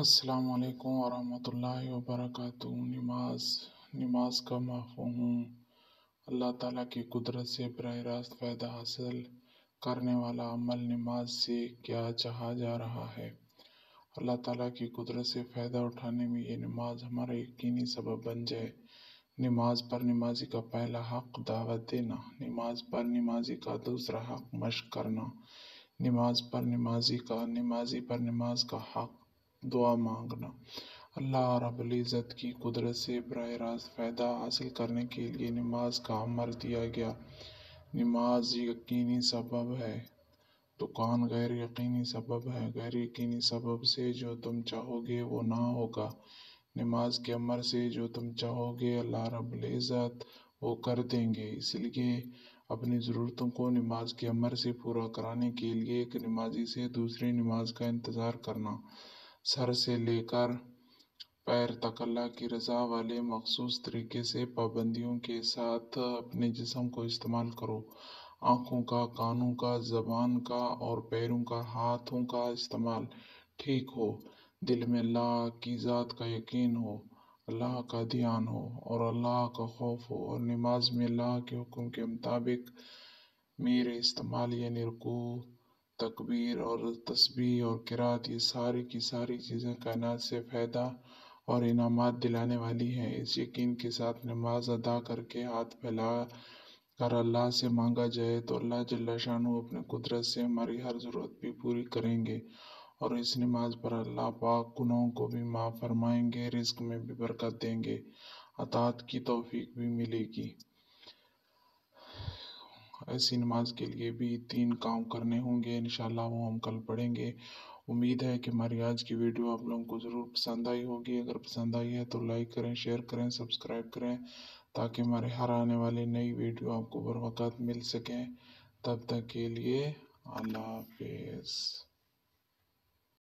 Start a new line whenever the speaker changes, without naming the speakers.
السلام علیکم ورحمۃ اللہ وبرکاتہ۔ نماز کا مفہوم اللہ تعالیٰ کی قدرت سے براہ راست فائدہ حاصل کرنے والا عمل نماز سے کیا چاہا جا رہا ہے۔ اللہ تعالیٰ کی قدرت سے فائدہ اٹھانے میں یہ نماز ہمارا یقینی سبب بن جائے۔ نماز پر نمازی کا پہلا حق دعوت دینا، نماز پر نمازی کا دوسرا حق مشق کرنا، نماز پر نماز کا حق دعا مانگنا۔ اللہ رب العزت کی قدرت سے براہ راست فائدہ حاصل کرنے کے لیے نماز کا امر دیا گیا۔ نماز یقینی سبب ہے تو کون غیر یقینی سبب ہے؟ غیر یقینی سبب سے جو تم چاہو گے وہ نہ ہوگا، نماز کے امر سے جو تم چاہو گے اللہ رب العزت وہ کر دیں گے۔ اس لیے اپنی ضرورتوں کو نماز کے امر سے پورا کرانے کے لیے ایک نمازی سے دوسری نماز کا انتظار کرنا، سر سے لے کر پیر تک اللہ کی رضا والے مخصوص طریقے سے پابندیوں کے ساتھ اپنے جسم کو استعمال کرو۔ آنکھوں کا، کانوں کا، زبان کا اور پیروں کا، ہاتھوں کا استعمال ٹھیک ہو، دل میں اللہ کی ذات کا یقین ہو، اللہ کا دھیان ہو اور اللہ کا خوف ہو، اور نماز میں اللہ کے حکم کے مطابق میرے استعمال یعنی رکوع، تکبیر اور تسبیح اور قرات، یہ ساری کی ساری چیزیں کائنات سے فائدہ اور انعامات دلانے والی ہیں۔ اس یقین کے ساتھ نماز ادا کر کے ہاتھ پھیلا کر اللہ سے مانگا جائے تو اللہ جل شانہ اپنے قدرت سے ہماری ہر ضرورت بھی پوری کریں گے، اور اس نماز پر اللہ پاک گناہوں کو بھی معاف فرمائیں گے، رزق میں بھی برکت دیں گے، اطاعت کی توفیق بھی ملے گی۔ ایسی نماز کے لیے بھی 3 کام کرنے ہوں گے، انشاءاللہ وہ ہم کل پڑھیں گے۔ امید ہے کہ ہماری آج کی ویڈیو آپ لوگوں کو ضرور پسند آئی ہوگی۔ اگر پسند آئی ہے تو لائک کریں، شیئر کریں، سبسکرائب کریں تاکہ ہمارے ہر آنے والی نئی ویڈیو آپ کو بروقت مل سکیں۔ تب تک کے لیے اللہ حافظ۔